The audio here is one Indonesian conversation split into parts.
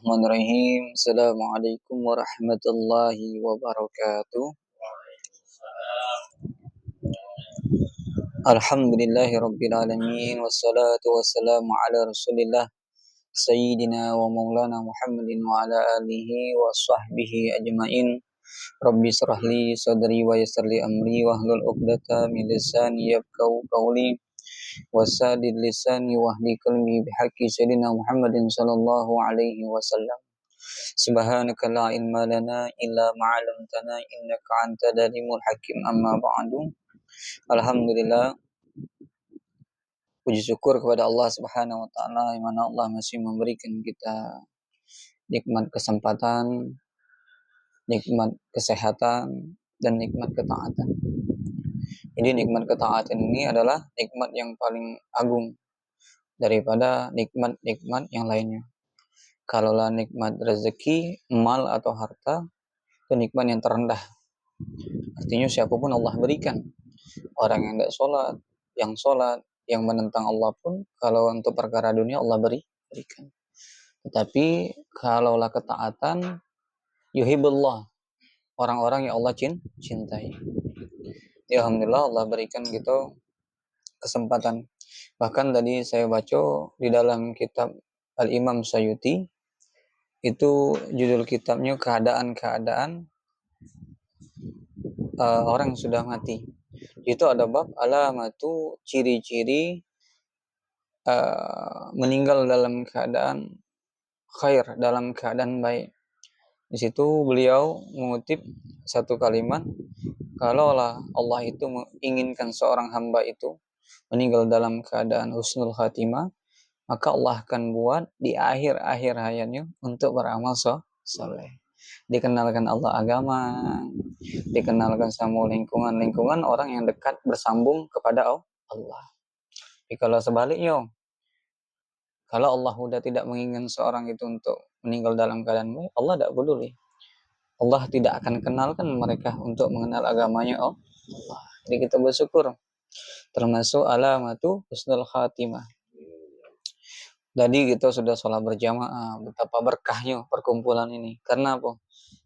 Bismillahirrahmanirrahim. Assalamualaikum warahmatullahi wabarakatuh. Alhamdulillahirabbil alamin wassalatu wassalamu ala Rasulillah sayyidina wa maulana Muhammadin wa ala alihi wa sahbihi ajmain. Rabbi shrah li sadri wa yassir li amri wahlul 'uqdatam min lisani yafqahu qawli wasadid lisani wahdi qalbi bihaqqi sayyidina Muhammadin sallallahu alaihi wasallam. Subhanaka la ilma lana illa ma 'allamtana innaka antal alimul hakim. Amma ba'du. Alhamdulillah, puji syukur kepada Allah Subhanahu wa taala, yang mana Allah masih memberikan kita nikmat kesempatan, nikmat kesehatan, dan nikmat ketaatan. Jadi nikmat ketaatan ini adalah nikmat yang paling agung daripada nikmat-nikmat yang lainnya. Kalaulah nikmat rezeki, mal atau harta, itu nikmat yang terendah. Artinya siapapun Allah berikan. Orang yang tidak sholat, yang menentang Allah pun, kalau untuk perkara dunia Allah berikan. Tetapi kalaulah ketaatan, yuhibbullah, orang-orang yang Allah cintai. Ya alhamdulillah, Allah berikan gitu kesempatan. Bahkan tadi saya baca di dalam kitab Al-Imam Sayyuti, itu judul kitabnya keadaan-keadaan orang yang sudah mati. Itu ada bab alamatu ciri-ciri meninggal dalam keadaan khair, dalam keadaan baik. Di situ beliau mengutip satu kalimat, kalaulah Allah itu menginginkan seorang hamba itu meninggal dalam keadaan husnul khatimah, maka Allah akan buat di akhir-akhir hayatnya untuk beramal soleh. Dikenalkan Allah agama, dikenalkan sama lingkungan orang yang dekat bersambung kepada Allah. Tapi kalau sebaliknya, kalau Allah sudah tidak menginginkan seorang itu untuk meninggal dalam keadaan baik, Allah tidak peduli. Allah tidak akan kenalkan mereka untuk mengenal agamanya Allah. Jadi kita bersyukur, termasuk alamatu husnul khatimah. Tadi kita sudah sholat berjamaah, betapa berkahnya perkumpulan ini. Karena apa?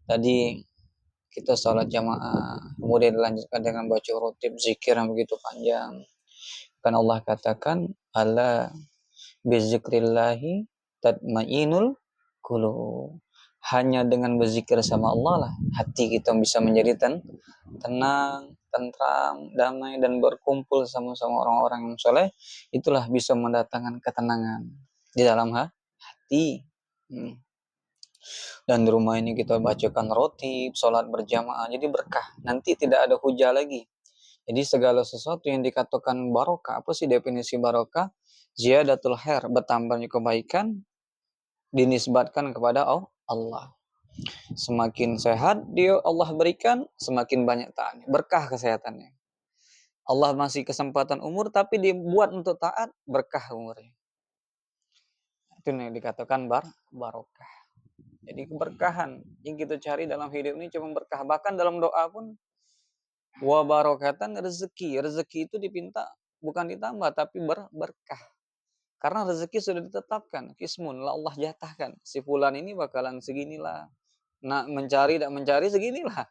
Tadi kita sholat jamaah, kemudian dilanjutkan dengan baca rotib, zikir yang begitu panjang. Kan Allah katakan, ala bizikrillahi tatmainul qulub. Hanya dengan berzikir sama Allah lah hati kita bisa menjadi tenang, tentram, damai, dan berkumpul sama-sama orang-orang yang soleh. Itulah bisa mendatangkan ketenangan di dalam hati. Dan di rumah ini kita bacakan rotib, sholat berjamaah, jadi berkah. Nanti tidak ada hujah lagi. Jadi segala sesuatu yang dikatakan barokah, apa sih definisi barokah? Ziyadatul khair, bertambahnya kebaikan, dinisbatkan kepada Allah. Semakin sehat dia Allah berikan, semakin banyak taat, berkah kesehatannya. Allah masih kesempatan umur, tapi dibuat untuk taat, berkah umurnya. Itu yang dikatakan barokah. Jadi keberkahan yang kita cari dalam hidup ini cuma berkah. Bahkan dalam doa pun, wa barokatan rezeki. Rezeki itu dipinta bukan ditambah, tapi berkah. Karena rezeki sudah ditetapkan. Kismun, Allah jatahkan. Si fulan ini bakalan seginilah. Nak mencari, tak mencari seginilah.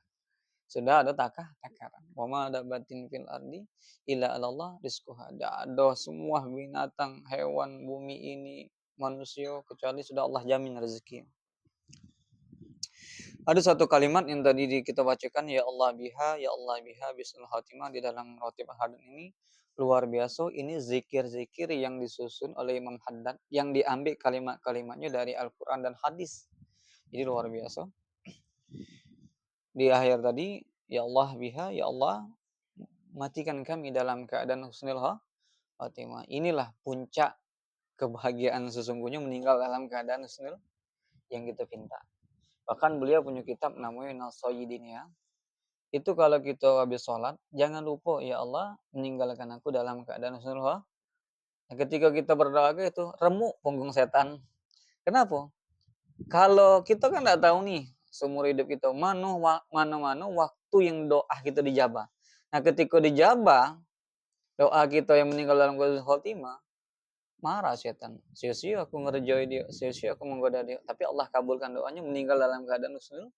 Sudah ada takaran. Wa ma dabatin fil ardi illa Allah rizquha. Ada semua binatang, hewan, bumi ini, manusia, kecuali sudah Allah jamin rezeki. Ada satu kalimat yang tadi kita bacakan, ya Allah biha bismil khatimah, di dalam rotib Haddad ini luar biasa. Ini zikir-zikir yang disusun oleh Imam Haddad, yang diambil kalimat-kalimatnya dari Al-Quran dan hadis. Jadi luar biasa. Di akhir tadi, ya Allah biha, ya Allah matikan kami dalam keadaan husnul khatimah. Inilah puncak kebahagiaan sesungguhnya, meninggal dalam keadaan husnul yang kita pinta. Bahkan beliau punya kitab namanya Nasoyidin ya. Itu kalau kita habis sholat, jangan lupa, ya Allah meninggalkan aku dalam keadaan husnul khatimah. Nah, ketika kita berdoa itu, remuk punggung setan. Kenapa? Kalau kita kan tidak tahu nih, seumur hidup kita, mana waktu yang doa kita dijabah. Nah, ketika dijabah, doa kita yang meninggal dalam keadaan husnul khatimah, marah setan. Sia-sia aku ngerjoi dia, sia-sia aku menggoda dia. Tapi Allah kabulkan doanya, meninggal dalam keadaan husnul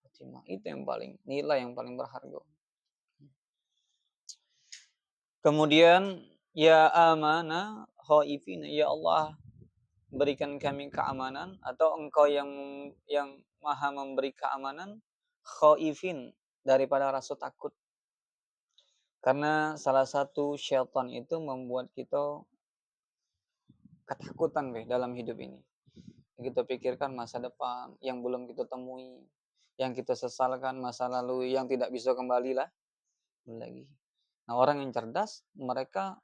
khotimah. Itu yang paling nilai yang paling berharga. Kemudian ya amana khaifina, ya Allah berikan kami keamanan, atau engkau yang maha memberi keamanan, khaifin, daripada rasa takut. Karena salah satu syaitan itu membuat kita ketakutan dalam hidup ini. Kita pikirkan masa depan yang belum kita temui, yang kita sesalkan masa lalu yang tidak bisa kembali lagi. Nah, orang yang cerdas, mereka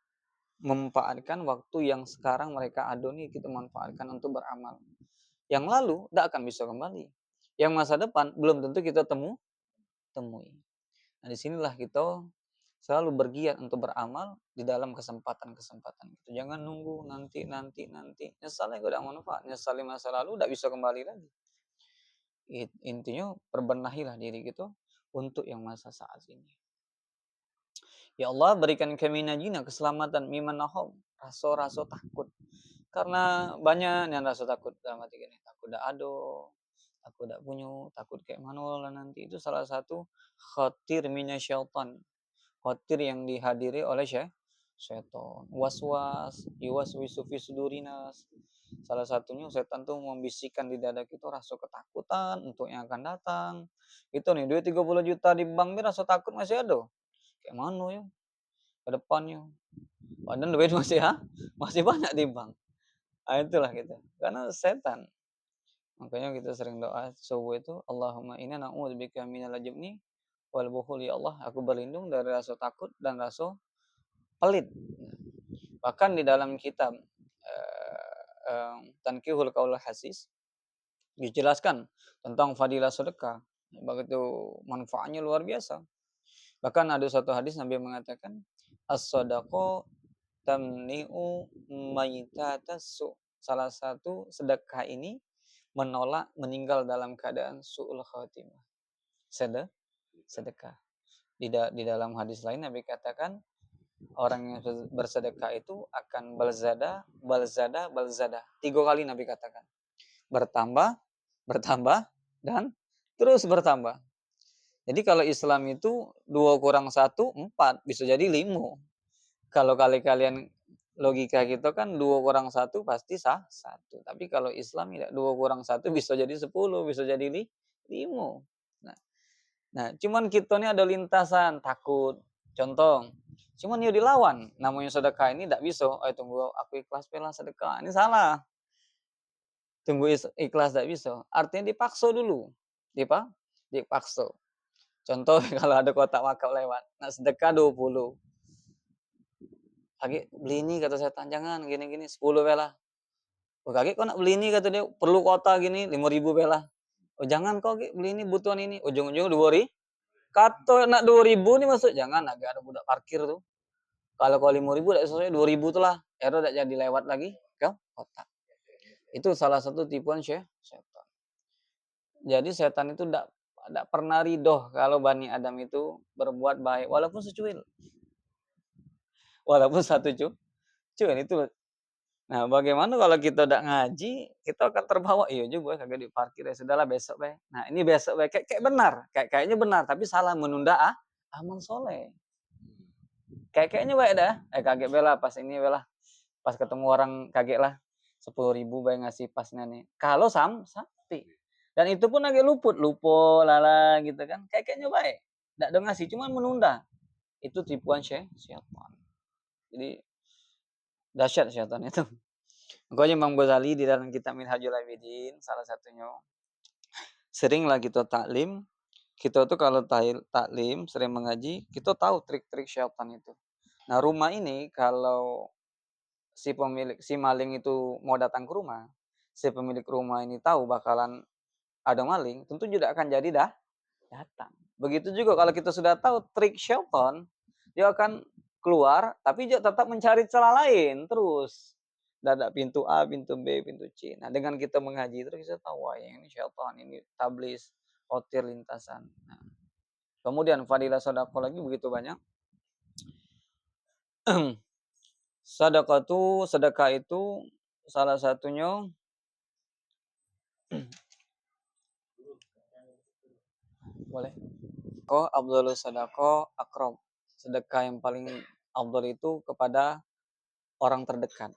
memanfaatkan waktu yang sekarang mereka adoni, kita manfaatkan untuk beramal. Yang lalu tidak akan bisa kembali. Yang masa depan belum tentu kita temui. Nah, disinilah kita selalu bergiat untuk beramal di dalam kesempatan-kesempatan itu. Jangan nunggu nanti. Nyesalnya gak ada manfaat. Nyesali masa lalu tidak bisa kembali lagi. Intinya perbenahilah diri kita untuk yang masa saat ini. Ya Allah, berikan kami najina, keselamatan, mimanahum, rasa-rasa takut. Karena banyak yang rasa takut dalam hati gini. Takut tidak ada, takut tidak punya, takut kayak mana lah nanti. Itu salah satu khatir minasyaitan. Khatir yang dihadiri oleh syaitan. Was-was, yuwaswisu fi sudurinas. Salah satunya setan tuh membisikkan di dada kita rasa ketakutan untuk yang akan datang. Itu nih, duit 30 juta di bank ini rasa takut masih ada. Kayak mana ya? Ke depannya. Padahal duit masih banyak di bank. Nah, itulah gitu. Karena setan. Makanya kita sering doa subuh itu, Allahumma inna na'udzubika minal jubni wal bukhul, ya Allah, aku berlindung dari rasa takut dan rasa pelit. Bahkan di dalam kitab Tankihul Qaul Hasis dijelaskan tentang fadilah sedekah. Begitu manfaatnya luar biasa. Bahkan ada satu hadis Nabi mengatakan, as-sadaqah tamni'u maitatasu. Salah satu sedekah ini menolak meninggal dalam keadaan su'ul khatimah. Sedekah. Di dalam hadis lain Nabi katakan, orang yang bersedekah itu akan balzada. 3 kali Nabi katakan. Bertambah, dan terus bertambah. Jadi kalau Islam itu 2 kurang 1, 4. Bisa jadi 5. Kalau kalian logika gitu kan 2 kurang 1 pasti 1. Tapi kalau Islam tidak, 2 kurang 1 bisa jadi 10, bisa jadi 5. Nah, cuman kita ini ada lintasan takut. Contoh, cuman ya dilawan. Namanya sedekah ini tidak bisa. Tunggu aku ikhlas pelan sedekah. Ini salah. Tunggu ikhlas tidak bisa. Artinya dipaksa dulu. Dipaksa. Contoh kalau ada kotak wakaf lewat. Nah, sedekah 20. Lagi beli ini kata setan, jangan gini-gini 10 belah. Kaki kok nak beli ini kata dia, perlu kota gini 5.000 belah. Jangan kok beli ini, butuhan ini. Ujung-ujung 2.000. Kata nak 2.000 nih masuk, jangan, agak ada budak parkir tuh. Kalau 5.000 tidak sesuai 2.000 tuh lah. Ero tidak jadi lewat lagi ke kota. Itu salah satu tipuan setan. Jadi setan itu tidak pernah ridho kalau Bani Adam itu berbuat baik walaupun secuil. Walaupun 1 cuil itu. Nah, bagaimana kalau kita tidak ngaji, kita akan terbawa, iya juga kagak diparkir, ya sudahlah besok bae. Nah, ini besok bae kayak benar, kayaknya benar, tapi salah menunda amal soleh. Kayaknya baik dah, kaget bela pas ini bela. Pas ketemu orang kaget lah. 10.000 bae ngasih pasnya nih. Kalau sampai. Dan itu pun agak lupa lala gitu kan. Kayaknya baik. Tidak ada ngasih, cuma menunda. Itu tipuan syaitan. Jadi dahsyat syaitan itu. Makanya Imam Ghazali di dalam kitab Minhajul Abidin salah satunya, seringlah kita taklim. Kita tuh kalau taklim, sering mengaji, kita tahu trik-trik syaitan itu. Nah, rumah ini kalau si maling itu mau datang ke rumah, si pemilik rumah ini tahu bakalan ada maling, tentu juga akan jadi datang. Begitu juga kalau kita sudah tahu trik syaitan, dia akan keluar, tapi dia tetap mencari celah lain terus. Ada pintu A, pintu B, pintu C. Nah, dengan kita mengaji terus kita tahu, wah yang ini syaitan, ini tablis, otir lintasan. Nah, kemudian fadilah sedekah lagi begitu banyak. Sedekah itu salah satunya boleh. Afdhalus sadaqah aqrab. Sedekah yang paling afdal itu kepada orang terdekat.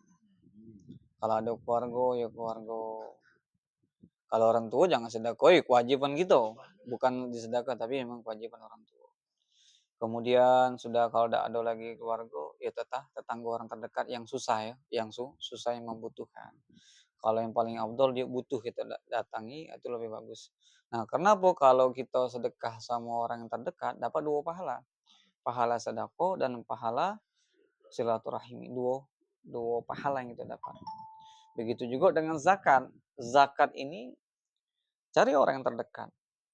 Kalau ada keluarga ya keluarga. Kalau orang tua jangan sedekah, kewajiban gitu. Bukan disedekah tapi memang kewajiban orang tua. Kemudian sudah kalau tidak ada lagi keluarga, ya tetangga orang terdekat yang susah ya, yang susah yang membutuhkan. Kalau yang paling afdol dia butuh kita datangi itu lebih bagus. Nah, kenapa kalau kita sedekah sama orang yang terdekat dapat dua pahala? Pahala sedekah dan pahala silaturahim. Dua pahala yang kita dapat. Begitu juga dengan zakat. Zakat ini cari orang yang terdekat.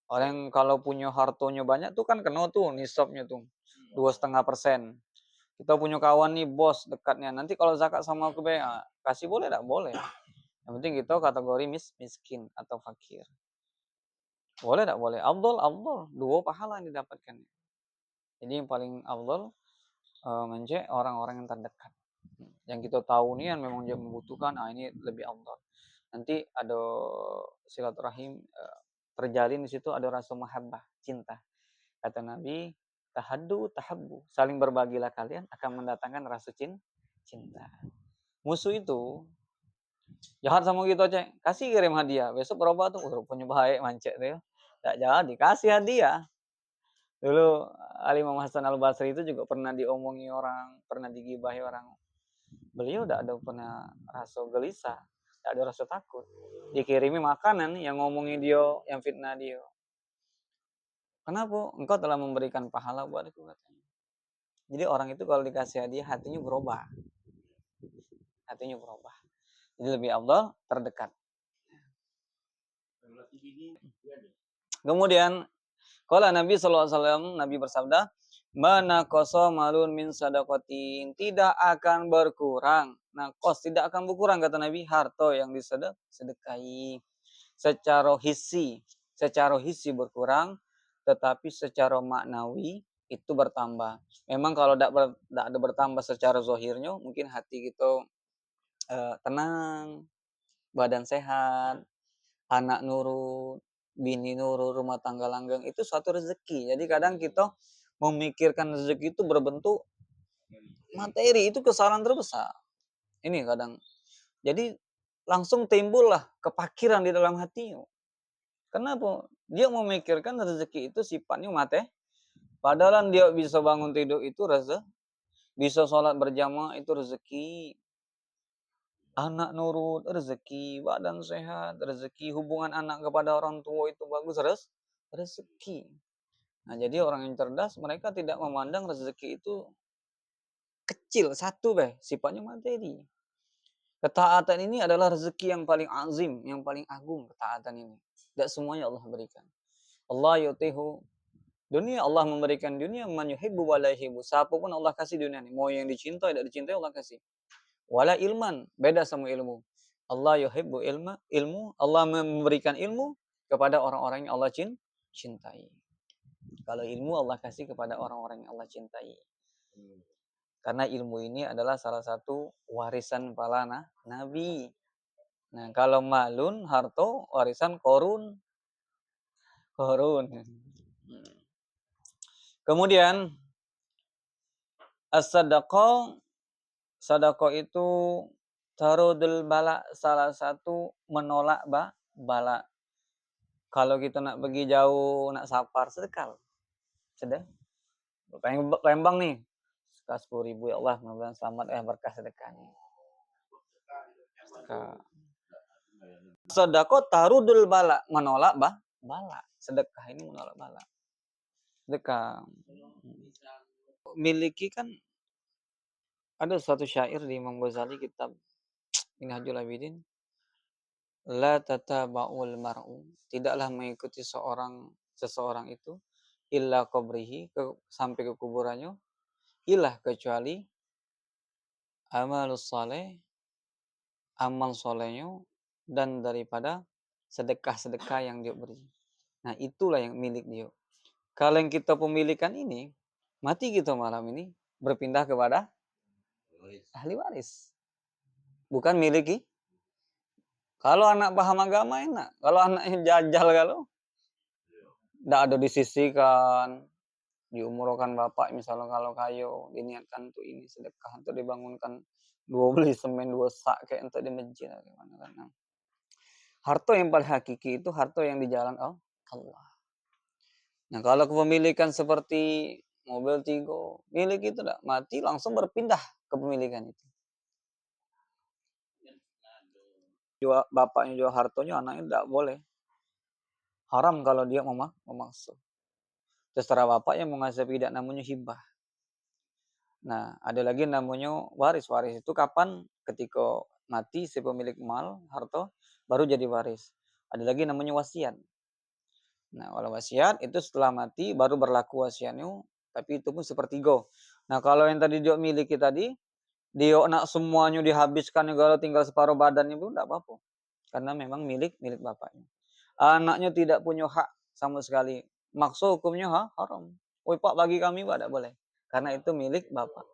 Orang yang kalau punya hartonya banyak tuh kan kena tuh nisabnya tuh 2,5%. Kita punya kawan nih bos dekatnya. Nanti kalau zakat sama aku kasih boleh tak? Boleh. Yang penting kita kategori miskin atau fakir. Boleh tak? Boleh. Afdol, afdol. Dua pahala yang didapatkan. Jadi yang paling afdol orang-orang yang terdekat. Yang kita tahu nih yang memang dia membutuhkan, ini lebih afdol. Nanti ada silaturahim terjalin di situ, ada rasa mahabbah, cinta. Kata Nabi, tahaddu tahabbu. Saling berbagilah kalian akan mendatangkan rasa cinta. Musuh itu jahat sama kita, Cek. Kasih kirim hadiah. Besok berubah tuh, rupanya baik mancet tuh. Tak jadi, kasih hadiah. Dulu Ali Imam Hasan Al-Basri itu juga pernah diomongi orang, pernah digibahi orang. Beliau tidak ada pernah rasa gelisah, tidak ada rasa takut. Dikirimi makanan yang ngomongin dia, yang fitnah dia. Kenapa? Engkau telah memberikan pahala buatku, katanya. Jadi orang itu kalau dikasih hadiah hatinya berubah. Hatinya berubah. Jadi lebih afdal terdekat. Kemudian kalau Nabi SAW, Nabi bersabda, mana koso malun min sadaqatin, tidak akan berkurang. Nah, tidak akan berkurang kata Nabi harta yang disedekahi. Secara hissi berkurang, tetapi secara maknawi itu bertambah. Memang kalau tidak ada bertambah secara zohirnya, mungkin hati kita tenang, badan sehat, anak nurut, bini nurut, rumah tangga langgeng, itu suatu rezeki. Jadi kadang kita memikirkan rezeki itu berbentuk materi, itu kesalahan terbesar. Ini kadang. Jadi langsung timbullah kepakiran di dalam hatinya. Kenapa? Dia memikirkan rezeki itu sifatnya materi. Padahal dia bisa bangun tidur itu rezeki, bisa sholat berjamaah itu rezeki, anak nurut rezeki, badan sehat rezeki, hubungan anak kepada orang tua itu bagus rezeki. Nah, jadi orang yang cerdas mereka tidak memandang rezeki itu kecil, sifatnya materi. Ketaatan ini adalah rezeki yang paling azim, yang paling agung ketaatan ini. Tidak semuanya Allah berikan. Allah yutihu dunia, Allah memberikan dunia man yuhibbu wa la yuhibbu. Siapapun Allah kasih dunia ini, mau yang dicintai tidak dicintai Allah kasih. Wala ilman, beda sama ilmu. Allah yuhibbu ilmu, Allah memberikan ilmu kepada orang-orang yang Allah cintai. Kalau ilmu Allah kasih kepada orang-orang yang Allah cintai. Karena ilmu ini adalah salah satu warisan para nabi. Nah, kalau malun, harto, warisan korun. Kemudian as-sadaqah, sadaqah itu tarudul bala, salah satu menolak bala. Kalau kita nak pergi jauh, nak safar, sedekah. Sudah. Lembang nih, sedekah 10.000 ya Allah, mudah-mudahan selamat berkah sedekahnya. Sedekah tarudul bala, menolak bala. Sedekah ini menolak bala. Sedekah. Miliki kan ada suatu syair di Imam Ghazali kitab Minhajul Abidin, la tataba'ul mar'u, tidaklah mengikuti seseorang itu illa qabrihi, sampai ke kuburannya, ilah kecuali amalus saleh, amal solehnya, dan daripada sedekah-sedekah yang dia beri. Nah, itulah yang milik dia. Kalau yang kita pemilikan ini, mati kita malam ini berpindah kepada ahli waris. Bukan miliki. Kalau anak paham agama enak, kalau anaknya jajal kalau ndak ada disisihkan, diumrohkan bapak misalnya kalau kayo, diniatkan untuk ini sedekah, untuk dibangunkan 2 beli semen 2 sak kayak untuk di masjid gimana kan. Nah, harta yang paling hakiki itu harta yang di jalan Allah. Nah, kalau kepemilikan seperti mobil Tigo, milik itu ndak mati langsung berpindah kepemilikan itu. Bapaknya jual hartanya, anaknya ndak boleh. Haram kalau dia memaksa. Terserah bapak yang mau ngasih tidak, namanya hibah. Nah, ada lagi namanya waris. Waris itu kapan? Ketika mati si pemilik mal, harta, baru jadi waris. Ada lagi namanya wasiat. Nah, kalau wasiat itu setelah mati baru berlaku wasiatnya, tapi itu pun sepertiga. Nah, kalau yang tadi dia miliki tadi, dia nak semuanya dihabiskan kalau tinggal separuh badannya pun tidak apa-apa. Karena memang milik bapaknya. Anaknya tidak punya hak sama sekali. Maksud hukumnya haram. Woi pak bagi kami pak tidak boleh. Karena itu milik bapak.